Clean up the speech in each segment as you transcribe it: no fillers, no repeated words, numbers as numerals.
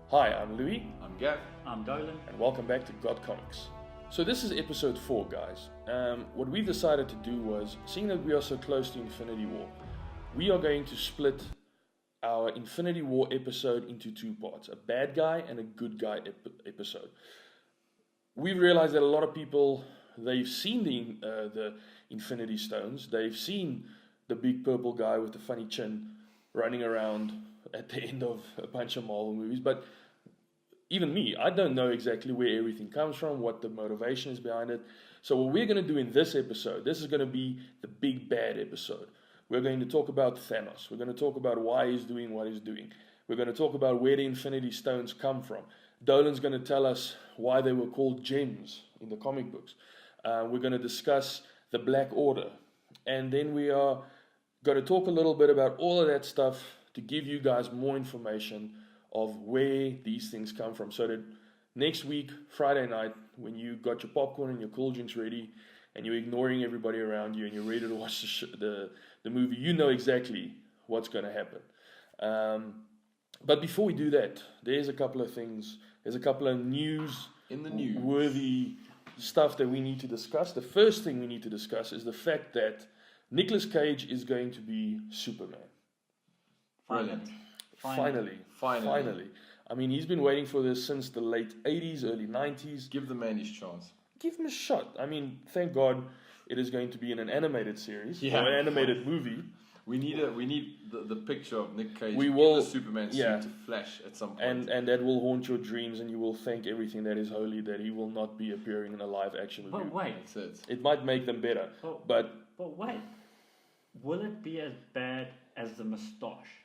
Hi, I'm Louis. I'm Gav. I'm Dolan. And welcome back to God Comics. So this is episode 4, guys. What we decided to do was, seeing that we are so close to Infinity War, we are going to split our Infinity War episode into 2 parts, a bad guy and a good guy episode. We realized that a lot of people, they've seen the Infinity Stones, they've seen the big purple guy with the funny chin running around at the end of a bunch of Marvel movies, but even me, I don't know exactly where everything comes from, what the motivation is behind it. So what we're going to do in this episode, this is going to be the big bad episode. We're going to talk about Thanos. We're going to talk about why he's doing what he's doing. We're going to talk about where the Infinity Stones come from. Dolan's going to tell us why they were called gems in the comic books. We're going to discuss the Black Order. And then we are going to talk a little bit about all of that stuff to give you guys more information of where these things come from, so that next week, Friday night, when you got your popcorn and your cool drinks ready, and you're ignoring everybody around you, and you're ready to watch the movie, you know exactly what's going to happen. But before we do that, there's a couple of things. There's a couple of worthy stuff that we need to discuss. The first thing we need to discuss is the fact that Nicolas Cage is going to be Superman. Brilliant. Finally. I mean, he's been waiting for this since the late 80s, early 90s. Give the man his chance. Give him a shot. I mean, thank God it is going to be in an animated series or an animated movie. We need the picture of Nick Cage in the Superman suit to flash at some point. And that will haunt your dreams, and you will thank everything that is holy that he will not be appearing in a live action movie. But wait. That's it. It might make them better. But wait. Will it be as bad as the moustache?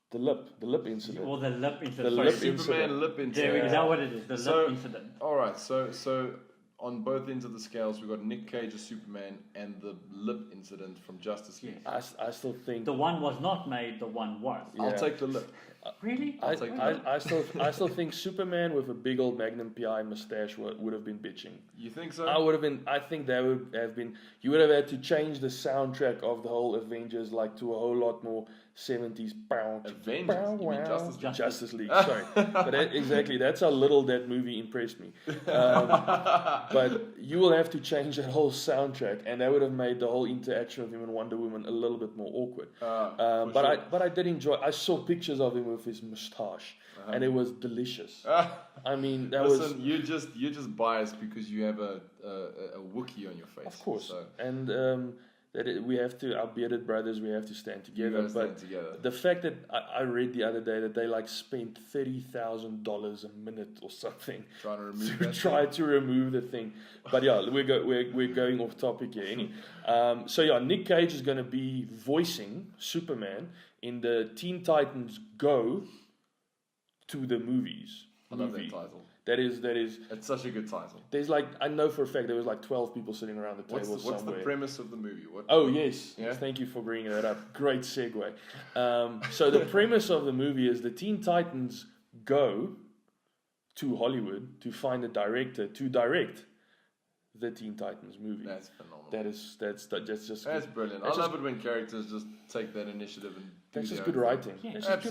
The lip incident. Or the lip incident. The Sorry, lip Superman incident. lip incident. Is that what it is? The lip incident. Alright, so on both ends of the scales, we've got Nick Cage as Superman and the lip incident from Justice League. I still think the one was not made, the one was. Yeah. I'll take the lip. Really? I still think Superman with a big old Magnum PI mustache would have been bitching. You think so? I think that would have been. You would have had to change the soundtrack of the whole Avengers to a whole lot more 70s. Avengers? You mean Justice League. Sorry, but exactly. That's how little that movie impressed me. But you will have to change that whole soundtrack, and that would have made the whole interaction of him and Wonder Woman a little bit more awkward. I did enjoy. I saw pictures of him with his moustache, and it was delicious. I mean, you're just biased because you have a Wookiee on your face. Of course, so. And we have to, our bearded brothers, we have to stand together. The fact that I read the other day that they spent $30,000 a minute or something trying to remove the thing. But yeah, we're going off topic here. So Nick Cage is going to be voicing Superman in the Teen Titans Go to the movies. I love that title. That is. It's such a good title. There's I know for a fact there was 12 people sitting around the table somewhere. What's the premise of the movie? Yes. Thank you for bringing that up. Great segue. So the premise of the movie is the Teen Titans go to Hollywood to find a director to direct the Teen Titans movie. That's phenomenal. That's brilliant. I love it when characters just take that initiative and that's just good writing. That's just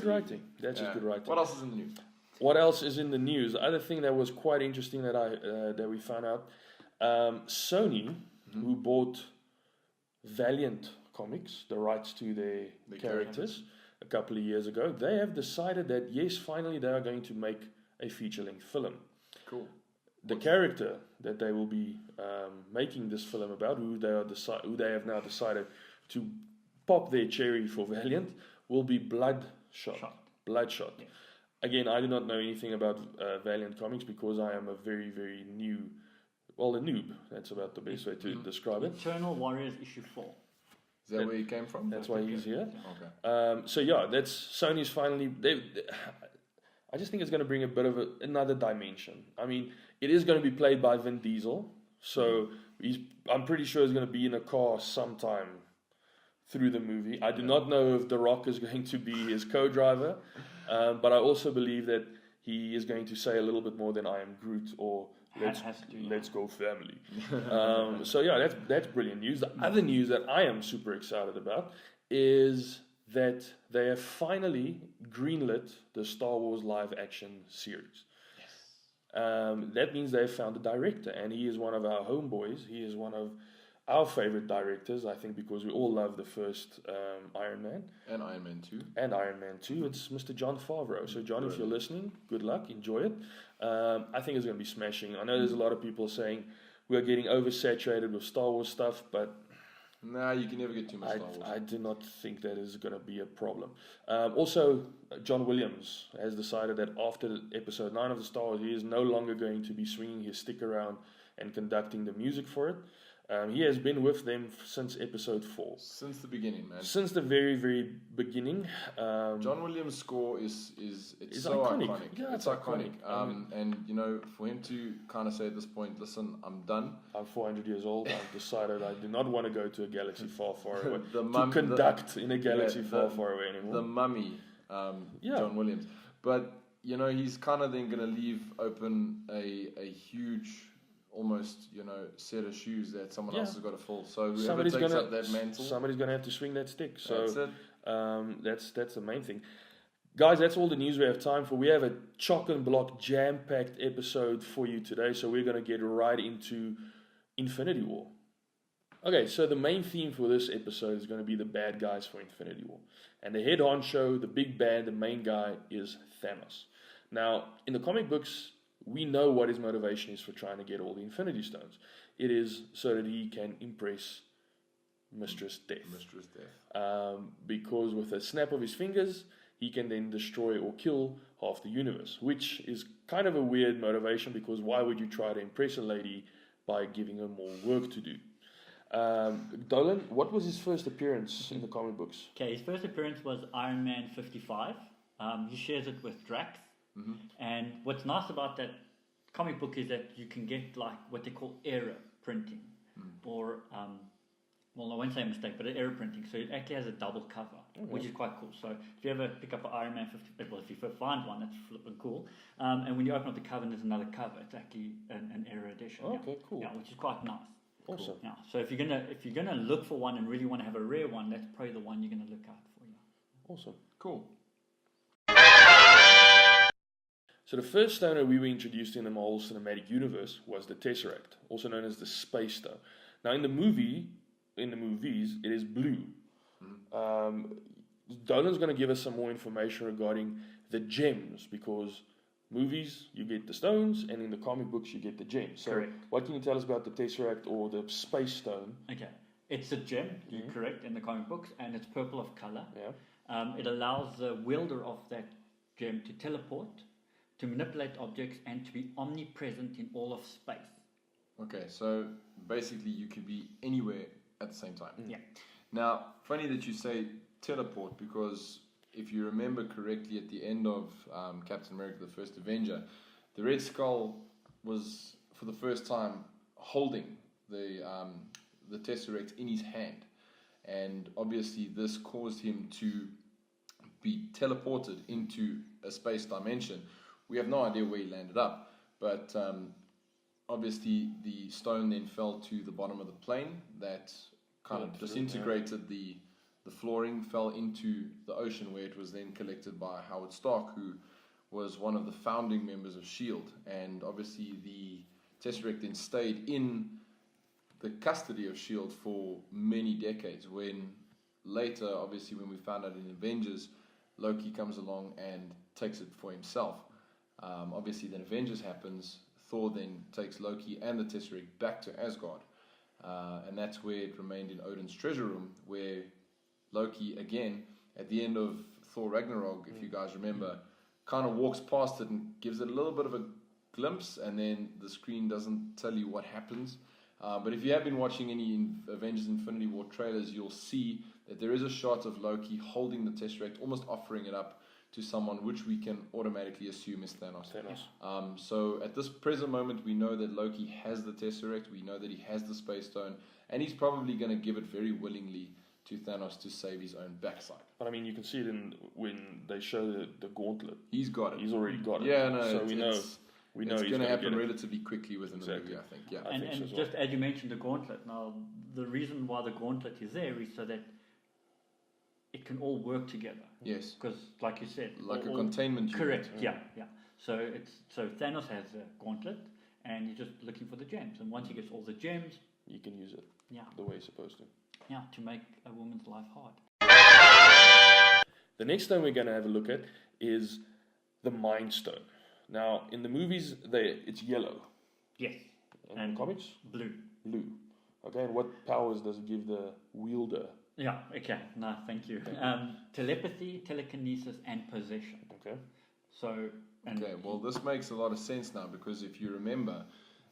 good writing. What else is in the news? What else is in the news? The other thing that was quite interesting that we found out, Sony, who bought Valiant Comics, the rights to their characters, a couple of years ago, they have decided that yes, finally they are going to make a feature-length film. Cool. The character that they will be making this film about, who they have now decided to pop their cherry for Valiant, will be Bloodshot. Yeah. Again, I do not know anything about Valiant Comics because I am a very, very a noob. That's about the best way to describe it. Eternal Warriors issue 4. Is that where he came from? That's why he's here. Okay. That's Sony's finally. I just think it's going to bring a bit of another dimension. I mean, it is going to be played by Vin Diesel, so I'm pretty sure he's going to be in a car sometime through the movie. I do not know if The Rock is going to be his co-driver. But I also believe that he is going to say a little bit more than I am Groot or let's go family. That's brilliant news. The other news that I am super excited about is that they have finally greenlit the Star Wars live action series. That means they've found a director, and he is one of our homeboys. He is one of our favorite directors, I think, because we all love the first Iron Man. And Iron Man 2. And Iron Man 2. It's Mr. John Favreau. So, John, if you're listening, good luck. Enjoy it. I think it's going to be smashing. I know there's a lot of people saying we're getting oversaturated with Star Wars stuff, but nah, you can never get too much Star Wars. I do not think that is going to be a problem. Also, John Williams has decided that after episode 9 of the Star Wars, he is no longer going to be swinging his stick around and conducting the music for it. He has been with them since episode 4. Since the beginning, man. Since the very, very beginning. John Williams' score is so iconic. Yeah, it's iconic. And, you know, for him to kind of say at this point, listen, I'm done. I'm 400 years old. I've decided I do not want to go to a galaxy far, far away. In a galaxy far, far away anymore. The Mummy, John Williams. But, you know, he's kind of then going to leave open a huge, almost, you know, set of shoes that someone else has got to fill. So whoever takes up that mantle, somebody's going to have to swing that stick. So that's it. That's the main thing. Guys, that's all the news we have time for. We have a chock and block jam-packed episode for you today, so we're going to get right into Infinity War. Okay, so the main theme for this episode is going to be the bad guys for Infinity War. And the head honcho, the big bad, the main guy is Thanos. Now, in the comic books, we know what his motivation is for trying to get all the Infinity Stones. It is so that he can impress Mistress Death. Because with a snap of his fingers, he can then destroy or kill half the universe, which is kind of a weird motivation, because why would you try to impress a lady by giving her more work to do? Dolan, what was his first appearance in the comic books? Okay, his first appearance was Iron Man 55. He shares it with Drax. Mm-hmm. And what's nice about that comic book is that you can get like what they call error printing, or well, I won't say mistake, but error printing. So it actually has a double cover, which is quite cool. So if you ever pick up an Iron Man 50, well, if you find one, that's flipping cool. And when you open up the cover, and there's another cover. It's actually an error edition. Okay, cool. Yeah, which is quite nice. Awesome. Cool. Yeah. So if you're gonna look for one and really want to have a rare one, that's probably the one you're gonna look out for. Yeah. Awesome. Cool. So the first stone that we were introduced to in the Marvel Cinematic Universe was the Tesseract, also known as the Space Stone. Now in the movies, it is blue. Dolan's going to give us some more information regarding the gems, because movies, you get the stones, and in the comic books, you get the gems. So correct. What can you tell us about the Tesseract or the Space Stone? Okay, it's a gem, you're correct, in the comic books, and it's purple of color. Yeah. It allows the wielder of that gem to teleport, to manipulate objects, and to be omnipresent in all of space. Okay, so basically you can be anywhere at the same time. Yeah. Now, funny that you say teleport, because if you remember correctly, at the end of Captain America, the first Avenger, the Red Skull was, for the first time, holding the Tesseract in his hand. And obviously this caused him to be teleported into a space dimension. We have no idea where he landed up, but obviously the stone then fell to the bottom of the plane. That kind of disintegrated the flooring, fell into the ocean, where it was then collected by Howard Stark, who was one of the founding members of S.H.I.E.L.D. And obviously the Tesseract then stayed in the custody of S.H.I.E.L.D. for many decades, when later, obviously when we found out in Avengers, Loki comes along and takes it for himself. Obviously then Avengers happens, Thor then takes Loki and the Tesseract back to Asgard, and that's where it remained in Odin's treasure room, where Loki, again, at the end of Thor Ragnarok, if you guys remember, kind of walks past it and gives it a little bit of a glimpse, and then the screen doesn't tell you what happens. But if you have been watching any Avengers Infinity War trailers, you'll see that there is a shot of Loki holding the Tesseract, almost offering it up to someone, which we can automatically assume is Thanos. So at this present moment, we know that Loki has the Tesseract, we know that he has the Space Stone, and he's probably going to give it very willingly to Thanos to save his own backside. But I mean, you can see it when they show the gauntlet. He's got it. He's already got it. Yeah, no, so we know it's going to happen get relatively quickly within the movie, I think. Yeah. And just as you mentioned, the gauntlet. Now, the reason why the gauntlet is there is so that it can all work together. Yes. Because, like you said, Like a containment unit. correct. Yeah. So Thanos has a gauntlet, and he's just looking for the gems. And once he gets all the gems, You can use it yeah, the way you're supposed to. yeah, to make a woman's life hard. The next stone we're going to have a look at is the Mind Stone. Now, in the movies, it's yellow. Yes. In And the comics, blue. blue. Okay, and what powers does it give the wielder? Yeah. Okay. No, thank you. Telepathy, telekinesis, and possession. Okay. So. And Okay, well, this makes a lot of sense now, because if you remember,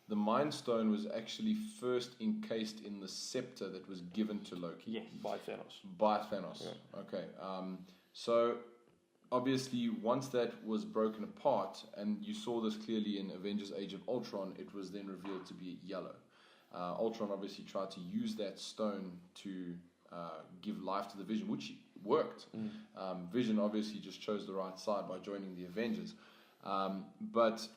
the Mind Stone was actually first encased in the scepter that was given to Loki. Yes. By Thanos. By Thanos. Yeah. Okay. So obviously, once that was broken apart, and you saw this clearly in Avengers: Age of Ultron, it was then revealed to be yellow. Ultron obviously tried to use that stone to give life to the Vision, which worked. Vision obviously just chose the right side by joining the Avengers. But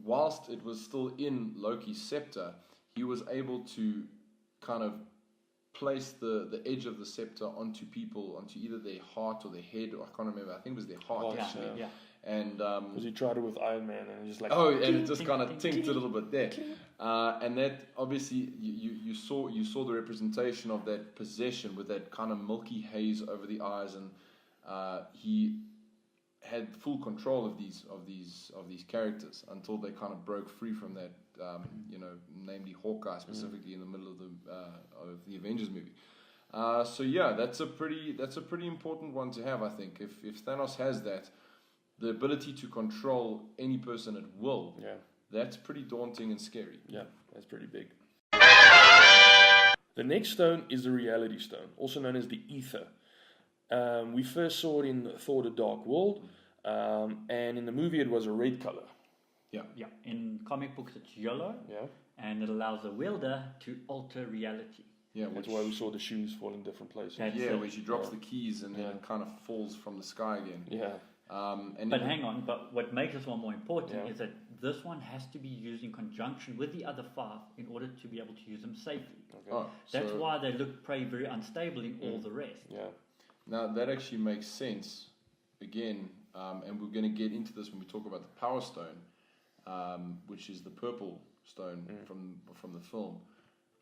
whilst it was still in Loki's scepter, he was able to kind of place the edge of the scepter onto people, onto either their heart or their head, or I can't remember. I think it was their heart, yeah, actually. yeah. And Because he tried it with Iron Man and just like... and it just kind of tinked a little bit there. And that obviously you saw the representation of that possession with that kind of milky haze over the eyes, and he had full control of these characters until they kind of broke free from that. Namely Hawkeye, specifically in the middle of the Avengers movie. So yeah, that's a pretty important one to have, I think. If Thanos has that, the ability to control any person at will, that's pretty daunting and scary. Yeah, that's pretty big. The next stone is the Reality Stone, also known as the Ether. We first saw it in Thor: The Dark World, and in the movie it was a red color. Yeah. In comic books, it's yellow. Yeah. And it allows the wielder to alter reality. Yeah, That's why we saw the shoes fall in different places. That's where she drops the keys and then it kind of falls from the sky again. Yeah. But hang on, but what makes this one more important is that this one has to be used in conjunction with the other 5 in order to be able to use them safely. Okay. That's why they look very unstable in all the rest. Yeah. Now that actually makes sense again, and we're going to get into this when we talk about the Power Stone, which is the purple stone from the film,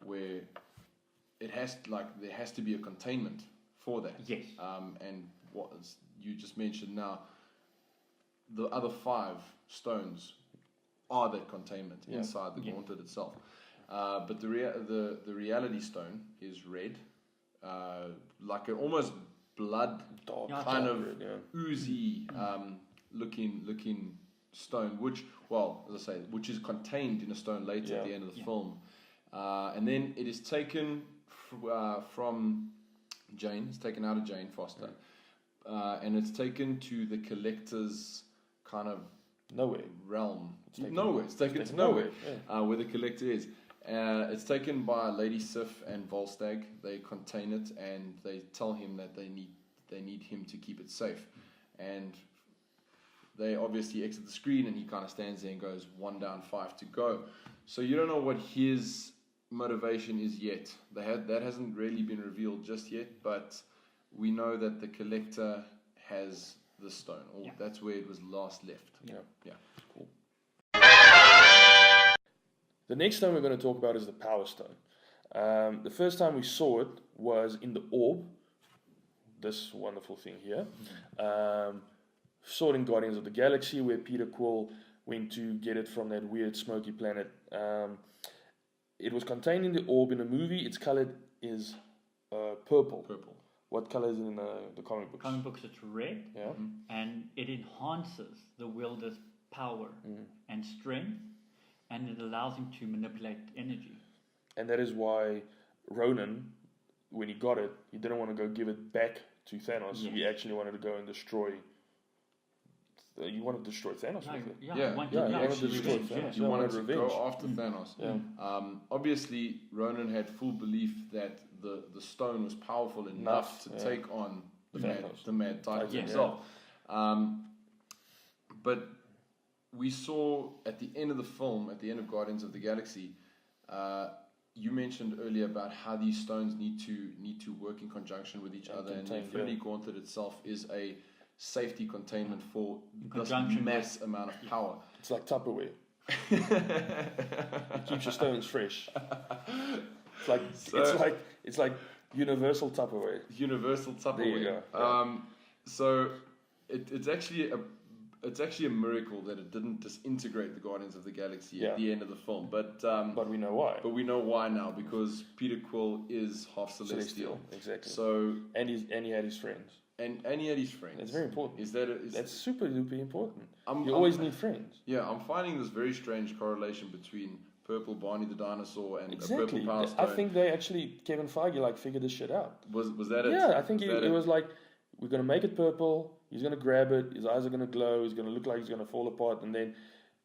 where there has to be a containment for that. Yes. And what you just mentioned now, the other 5 stones are that containment inside the gauntlet itself. But the Reality Stone is red, like an almost blood kind of oozy looking stone, which is contained in a stone later at the end of the film. And then it is taken from Jane. It's taken out of Jane Foster, and it's taken to the Collector's kind of realm. It's taken to nowhere, where the Collector is. It's taken by Lady Sif and Volstagg. They contain it, and they tell him that they need him to keep it safe. And they obviously exit the screen, and he kind of stands there and goes, 1 down, 5 to go. So you don't know what his motivation is yet. That hasn't really been revealed just yet, but we know that the Collector has the stone. That's where it was last left. Yeah. Cool. The next stone we're going to talk about is the Power Stone. The first time we saw it was in the orb, this wonderful thing here. Saw it in Guardians of the Galaxy, where Peter Quill went to get it from that weird smoky planet. It was contained in the orb. In the movie, its color is purple. What color is it in the comic books? Comic books, it's red, and it enhances the wielder's power and strength, and it allows him to manipulate energy. And that is why Ronan, when he got it, he didn't want to go give it back to Thanos. Yes. He actually wanted to go and destroy. You wanted to destroy Thanos with it. You wanted to destroy Thanos. You wanted to revenge. go after Thanos. Obviously, Ronan had full belief that the stone was powerful enough to take on the Mad Titan himself. But we saw at the end of the film, at the end of Guardians of the Galaxy, you mentioned earlier about how these stones need to work in conjunction with each other, and the Infinity Gauntlet itself is a safety containment for this mass amount of power. It's like Tupperware. It keeps your stones fresh. It's like universal Tupperware. Universal Tupperware. There you go. So it's actually a miracle that it didn't disintegrate the Guardians of the Galaxy at the end of the film. But we know why. But we know why now, because Peter Quill is half celestial. Exactly. So and he had his friends. And he had his friends. That's very important. That's super important. You always need friends. Yeah, I'm finding this very strange correlation between Purple Barney the dinosaur and a exactly. Purple Power Stone. I think they actually, Kevin Feige figured this shit out. Was that it? Yeah, I think it was like, we're going to make it purple, he's going to grab it, his eyes are going to glow, he's going to look like he's going to fall apart, and then...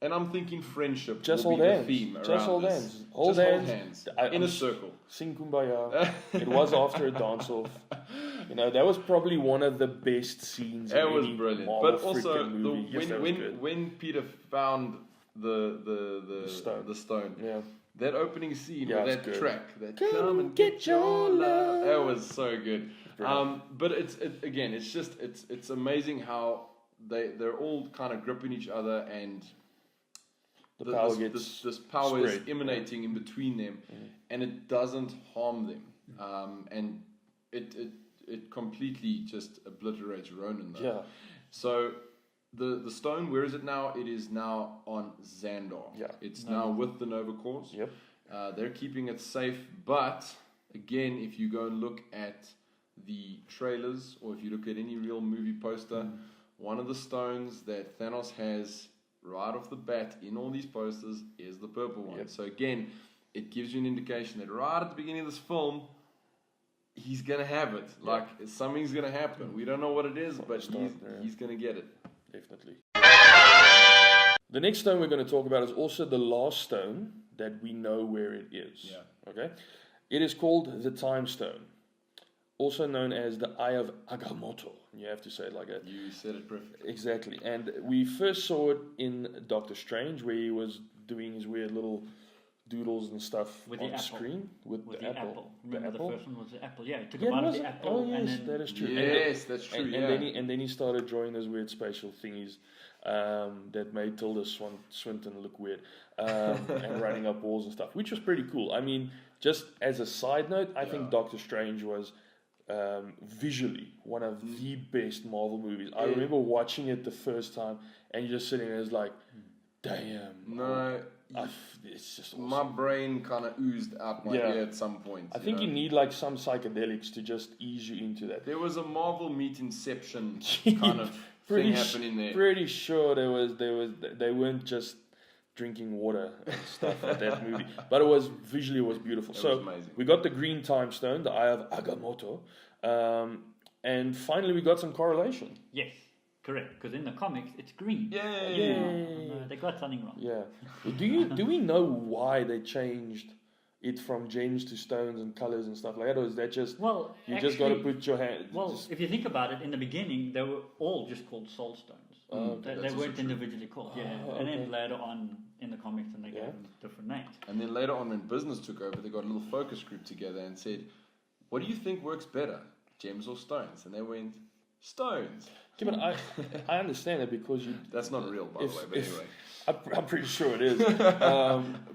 And I'm thinking friendship just will hold be hands. the theme Just around hold this. hands. Hold hands. In a circle. Sing Kumbaya. It was after a dance-off. You know, that was probably one of the best scenes in was any brilliant. Marvel But also, movie. when Peter found the stone, yeah. that opening scene with that good. track, that come and get your love, that was so good. But it's amazing how they're all kind of gripping each other, and this power is emanating in between them, and it doesn't harm them, and it completely just obliterates Ronan though. Yeah. So the stone, where is it now? It is now on Xandar. Yeah. It's now with the Nova Corps. Yep. They're keeping it safe, but again, if you go and look at the trailers, or if you look at any real movie poster, one of the stones that Thanos has right off the bat in all these posters is the purple one. Yep. So again, it gives you an indication that right at the beginning of this film, he's gonna have it. Like something's gonna happen. We don't know what it is, but he's gonna get it. Definitely. The next stone we're going to talk about is also the last stone that we know where it is. Yeah. Okay. It is called the Time Stone, also known as the Eye of Agamotto. You have to say it like that. You said it perfectly. Exactly. And we first saw it in Doctor Strange, where he was doing his weird little doodles and stuff with on the screen with the apple. Remember the apple? first one was the apple. Yeah, he took a bite of the apple. Oh yes, and then that is true. Yes, that's true. And then he started drawing those weird spatial thingies that made Tilda Swinton look weird, and running up walls and stuff, which was pretty cool. I mean, just as a side note, I think Doctor Strange was visually one of the best Marvel movies. I remember watching it the first time, and you're just sitting there, it's like, damn. No. It's just awesome. My brain kind of oozed out my ear at some point. I think you need like some psychedelics to just ease you into that. There was a Marvel meet Inception kind of thing happening there. Pretty sure they weren't just drinking water and stuff at that movie, but it was visually beautiful. It was amazing. We got the green time stone, the Eye of Agamotto, and finally we got some correlation. Yes. Correct, because in the comics it's green. Yay! No, they got something wrong. Yeah. Do we know why they changed it from gems to stones and colors and stuff like that, or is that just just got to put your hand? Well, if you think about it, in the beginning they were all just called soul stones. They weren't individually called. And then later on in the comics, and they gave them different names. And then later on, when business took over, they got a little focus group together and said, "What do you think works better, gems or stones?" And they went, "Stones." Kevin, I understand it because you... That's not real, by the way, but anyway. I'm pretty sure it is.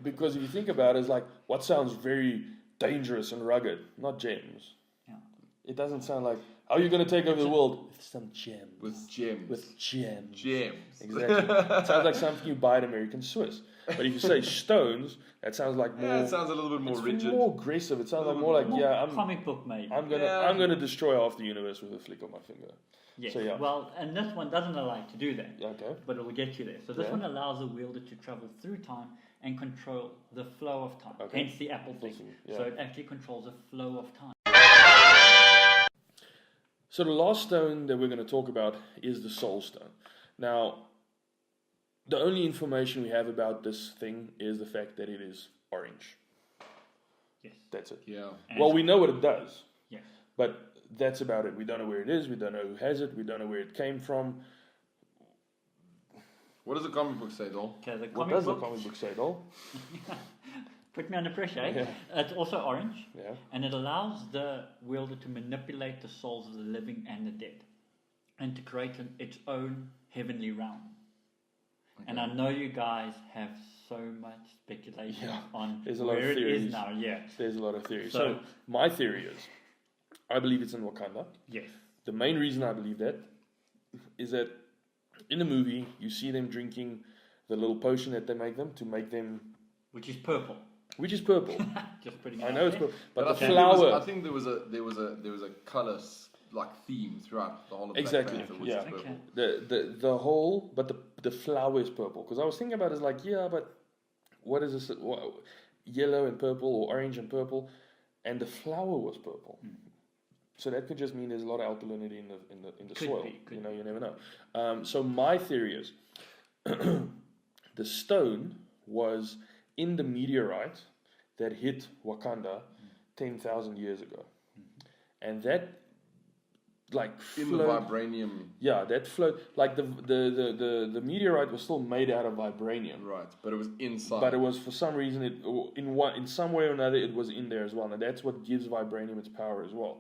Because if you think about it, it's like, what sounds very dangerous and rugged? Not gems. Yeah. It doesn't sound like, how are you going to take over the world? With some gems. With gems. With gems. Gems. Exactly. It sounds like something you buy at American Swiss. But if you say stones, that sounds like more... Yeah, it sounds a little bit more rigid. More aggressive. It sounds like more like, I'm... comic book maybe. I'm gonna destroy half the universe with a flick of my finger. Yes. So, Well, and this one doesn't allow you to do that. Okay. But it will get you there. So this one allows the wielder to travel through time and control the flow of time. Okay. Hence the apple thing. Yeah. So it actually controls the flow of time. So the last stone that we're going to talk about is the Soul Stone. Now, the only information we have about this thing is the fact that it is orange. Yes. That's it. Yeah. Well, we know what it does. Yes. But that's about it. We don't know where it is. We don't know who has it. We don't know where it came from. What does the comic book say, though? Okay, What does the comic book say, though? Put me under pressure. Eh? Yeah. It's also orange, Yeah. and it allows the wielder to manipulate the souls of the living and the dead, and to create its own heavenly realm. Okay. And I know you guys have so much speculation on There's a lot where of it theories. is now. Yeah. There's a lot of theories. So- So my theory is, I believe it's in Wakanda. Yes. The main reason I believe that is that in the movie you see them drinking the little potion that they make them to make them, Which is purple. which is purple. Just putting it I out know it's there. purple, but I the think flower. I think there was a colour like theme throughout the whole of Exactly, Black Panther, which yeah. is purple. Okay. The whole, but the flower is purple. Because I was thinking about it, like, yeah, but what is this? Yellow and purple, or orange and purple, and the flower was purple. So that could just mean there's a lot of alkalinity in the Could soil. be, could You know, you never know. So my theory is, the stone was in the meteorite that hit Wakanda 10,000 years ago, and that like In the flowed. vibranium, Yeah, that flowed like the meteorite was still made out of vibranium, right? But it was inside. but it was for some reason in some way or another it was in there as well, and that's what gives vibranium its power as well.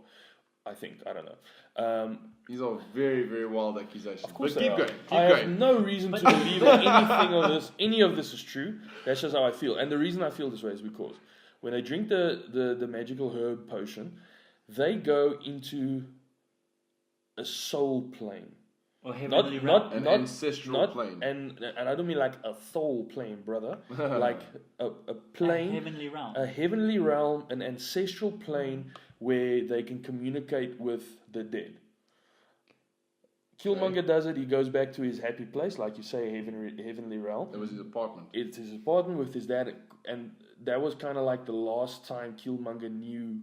I think, I don't know. These are very, very wild accusations. Of course but they keep are. going. Keep I have going. no reason to believe that any of this is true. That's just how I feel, and the reason I feel this way is because when they drink the magical herb potion, they go into a soul plane. Or heavenly realm. An ancestral plane. And I don't mean like a soul plane, brother. Like a plane, A heavenly realm. a heavenly realm, an ancestral plane where they can communicate with the dead. Killmonger does it. He goes back to his happy place, like you say, heavenly realm. It was his apartment. It's his apartment with his dad, and that was kind of like the last time Killmonger knew,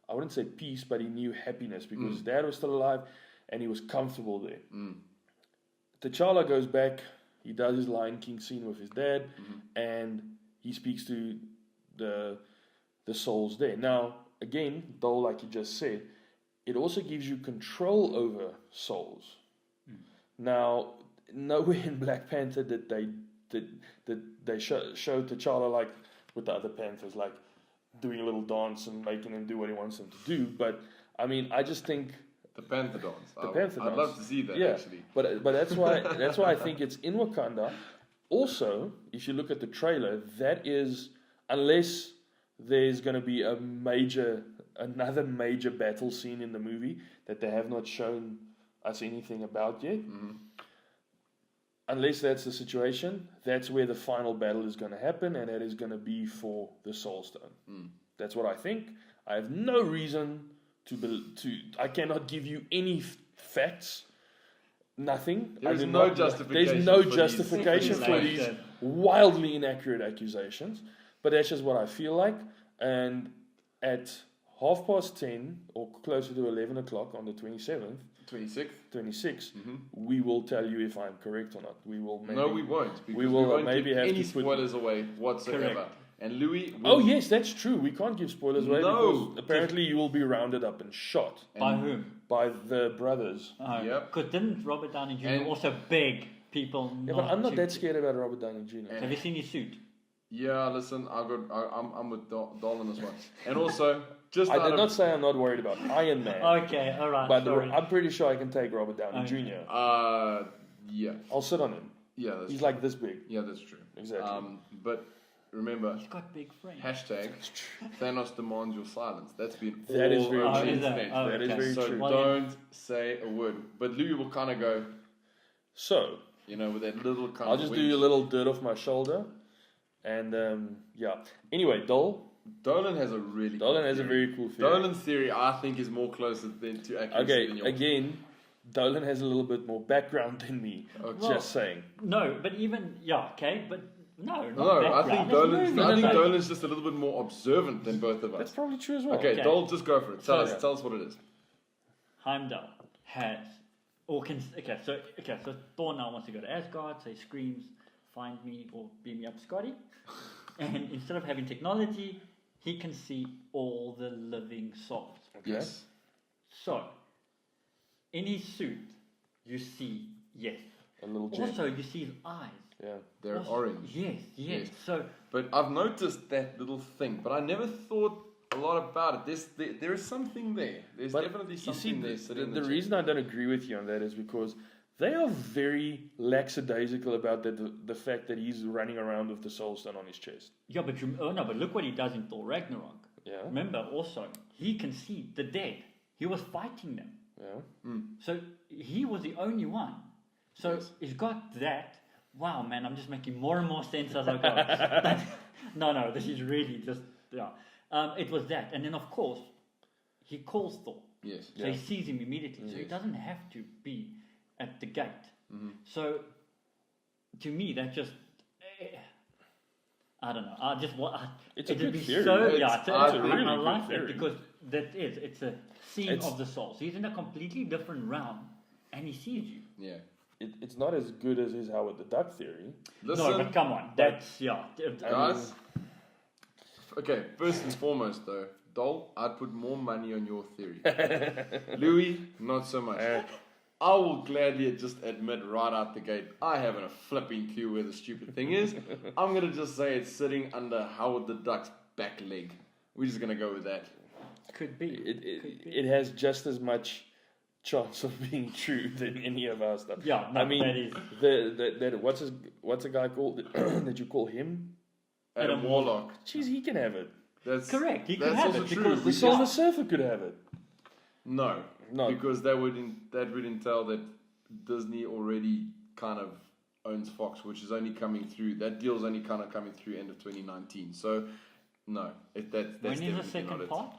I wouldn't say peace, but he knew happiness because his dad was still alive and he was comfortable there. T'Challa goes back, he does his Lion King scene with his dad, and he speaks to the souls there. Now, again, though, like you just said, it also gives you control over souls. Now, nowhere in Black Panther did they show T'Challa like with the other Panthers, like doing a little dance and making him do what he wants him to do. But I mean, I just think The Panther dance. Panther I'd dance. love to see that, yeah, actually. but that's why I think it's in Wakanda. Also, if you look at the trailer, that is, unless there's going to be another major battle scene in the movie that they have not shown us anything about yet. Unless that's the situation, that's where the final battle is going to happen, and that is going to be for the Soul Stone. That's what I think. I have no reason I cannot give you any facts. Nothing. There's I do no not- justification There's no for these justification for these accusations. wildly inaccurate accusations. But that's just what I feel like. And at 10:30 or closer to 11 o'clock on the 27th, 26th. 26th, we will tell you if I'm correct or not. We will maybe. No, we won't. Because we will won't maybe give have any to put- spoilers away whatsoever. Correct. And Louis will, Oh yes, that's true. We can't give spoilers away No. because apparently you will be rounded up and shot By whom? by the brothers. Yep. Because didn't Robert Downey Jr. And- also beg people Yeah, not but I'm not to... that scared about Robert Downey Jr. Have you seen his suit? Yeah, listen, I'm with Dol on this one. And also, just I out did of, not say I'm not worried about Iron Man, Okay, alright, but sorry. I'm pretty sure I can take Robert Downey Okay. Jr. yeah, I'll sit on him. yeah, that's He's true. like this big. Yeah, that's true. Exactly. But remember, He's got big frames. hashtag Thanos demands your silence. That's been That is all very over true. the Is that? internet. That is okay. very So true. Well, don't say a word. But Louis will kind of go, So with that little kind I'll of just wink. do you a little dirt off my shoulder, and yeah. Anyway, Dolan has a really Dolan cool has a theory. very cool theory. Dolan's theory, I think, is more closer to accuracy Okay, than yours. again, Dolan has a little bit more background than me. Okay. Just saying. No, but even... Yeah, okay, but... No, not No, I background. think That's movement. Dolan's just a little bit more observant than both of That's us. probably true as well. Okay, Okay. Dol, just go for it. Tell So- us what it is. Heimdall has... So Thor now wants to go to Asgard, so he screams, find me or beam me up, Scotty. And instead of having technology, he can see all the living souls. Okay. Yes. So, in his suit, you see, yes, a little gem. Also, you see his eyes. Yeah. They're Also- orange. Yes. Yes. So But I've noticed that little thing, but I never thought a lot about it. There is something there. There's But definitely you see, something there sitting in the chest. reason I don't agree with you on that is because they are very lackadaisical about the fact that he's running around with the Soul Stone on his chest. yeah, but but look what he does in Thor Ragnarok. Yeah. Remember, also he can see the dead. He was fighting them. Yeah. So he was the only one. So Yes. he's got that. Wow, man, I'm just making more and more sense as I go. But no, this is really just, yeah. It was that. And then, of course, he calls Thor. Yes. So he sees him immediately. So he Yes. doesn't have to be at the gate. Mm-hmm. So, to me, that just... I don't know. I just want... It's a it'd good be theory. So, It's- yeah, it's a really I good like theory. that because it's a scene It's- of the soul. So he's in a completely different realm and he sees you. Yeah. It's not as good as his Howard the Duck theory. Listen, No, but come on. That's, yeah. guys. Okay, first and foremost, though, Dol, I'd put more money on your theory. Louis, not so much. I will gladly just admit right out the gate, I haven't a flipping clue where the stupid thing is. I'm going to just say it's sitting under Howard the Duck's back leg. We're just going to go with that. Could be. It has just as much chance of being true than any of our stuff. Yeah, no, I mean, that is. the what's a guy called that you call him? Adam Warlock. Jeez, he can have it. That's Correct, he could that's have also it true. because The We Silver just- Surfer could have it. No, No. because that would entail that Disney already kind of owns Fox, which is only coming through. That deal's only kind of coming through end of 2019. So no, that's When is definitely the not second it. part?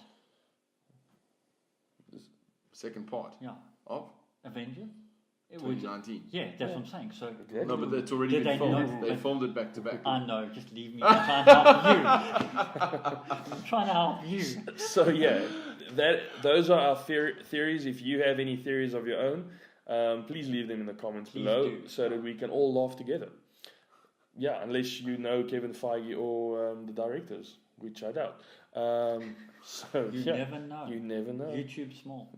Second part Yeah. of Avenger? It would, 2019. yeah, that's what I'm saying. So Exactly. No, but it's already Did been they filmed. not- They filmed it back to back. I know, just leave me. I'm trying to help you. I'm trying to help you. So yeah, those are our theories. If you have any theories of your own, please leave them in the comments Please below do. so that we can all laugh together. Yeah, unless you know Kevin Feige or the directors, which I doubt. So You yeah, never know. you never know. YouTube's small.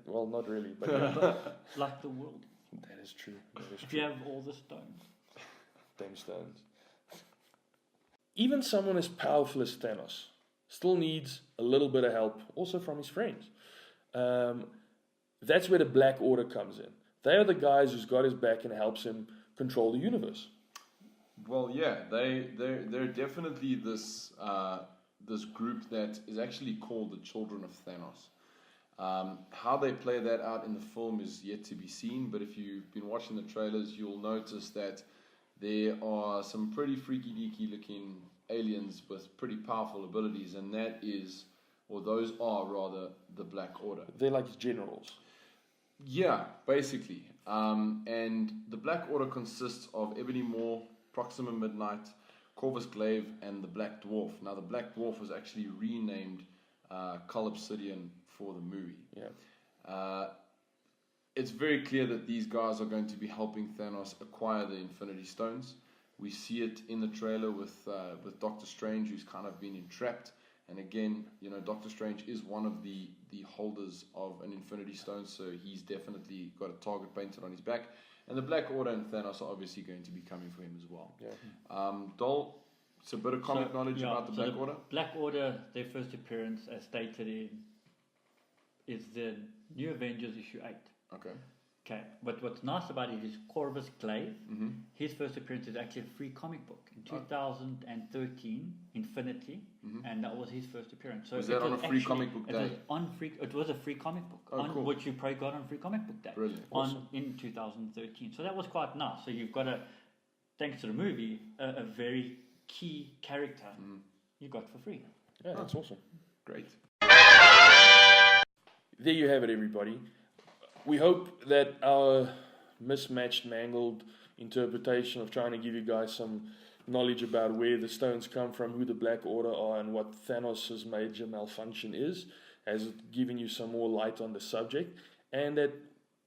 Well, not really, but yeah, It's like the world. that is true. That is If true. you have all the stones. Them stones. Even someone as powerful as Thanos still needs a little bit of help, also from his friends. That's where the Black Order comes in. They are the guys who's got his back and helps him control the universe. Well, yeah, they're definitely this this group that is actually called the Children of Thanos. How they play that out in the film is yet to be seen, but if you've been watching the trailers, you'll notice that there are some pretty freaky deaky looking aliens with pretty powerful abilities, and those are rather the Black Order. They're like his generals. Yeah, basically. And the Black Order consists of Ebony Maw, Proxima Midnight, Corvus Glaive, and the Black Dwarf. Now, the Black Dwarf was actually renamed Cull Obsidian for the movie. Yeah. It's very clear that these guys are going to be helping Thanos acquire the Infinity Stones. We see it in the trailer with Doctor Strange, who's kind of been entrapped. And again, Doctor Strange is one of the holders of an Infinity Stone, so he's definitely got a target painted on his back. And the Black Order and Thanos are obviously going to be coming for him as well. Yeah. Dol, it's a bit of comic knowledge about the Black Order. Black Order, their first appearance, as stated is the New Avengers issue 8. Okay. Okay, but what's nice about it is Corvus Glaive. Mm-hmm. His first appearance is actually a free comic book in 2013, Infinity, and that was his first appearance. So Was that it on a free actually- comic book day? It was a free comic book, Oh, cool. which you probably got on free comic book day. Brilliant. In 2013. So that was quite nice. So you've got thanks to the movie, a very key character you got for free. Yeah, that's awesome. Great. There you have it, everybody. We hope that our mismatched, mangled interpretation of trying to give you guys some knowledge about where the stones come from, who the Black Order are, and what Thanos' major malfunction is, has given you some more light on the subject, and that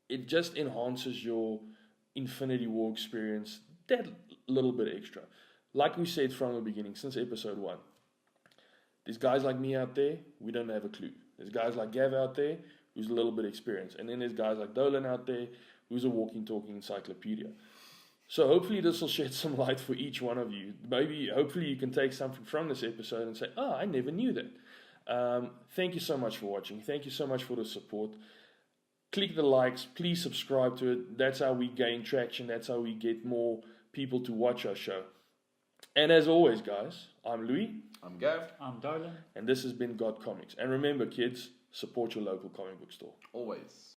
it just enhances your Infinity War experience that little bit extra. Like we said from the beginning, since episode 1, there's guys like me out there, we don't have a clue. There's guys like Gav out there, who's a little bit experienced. And then there's guys like Dolan out there, who's a walking, talking encyclopedia. So hopefully this will shed some light for each one of you. Hopefully you can take something from this episode and say, oh, I never knew that. Thank you so much for watching. Thank you so much for the support. Click the likes. Please subscribe to it. That's how we gain traction. That's how we get more people to watch our show. And as always, guys, I'm Louis. I'm Gav. I'm Dolan. And this has been God Comics. And remember, kids, support your local comic book store. Always.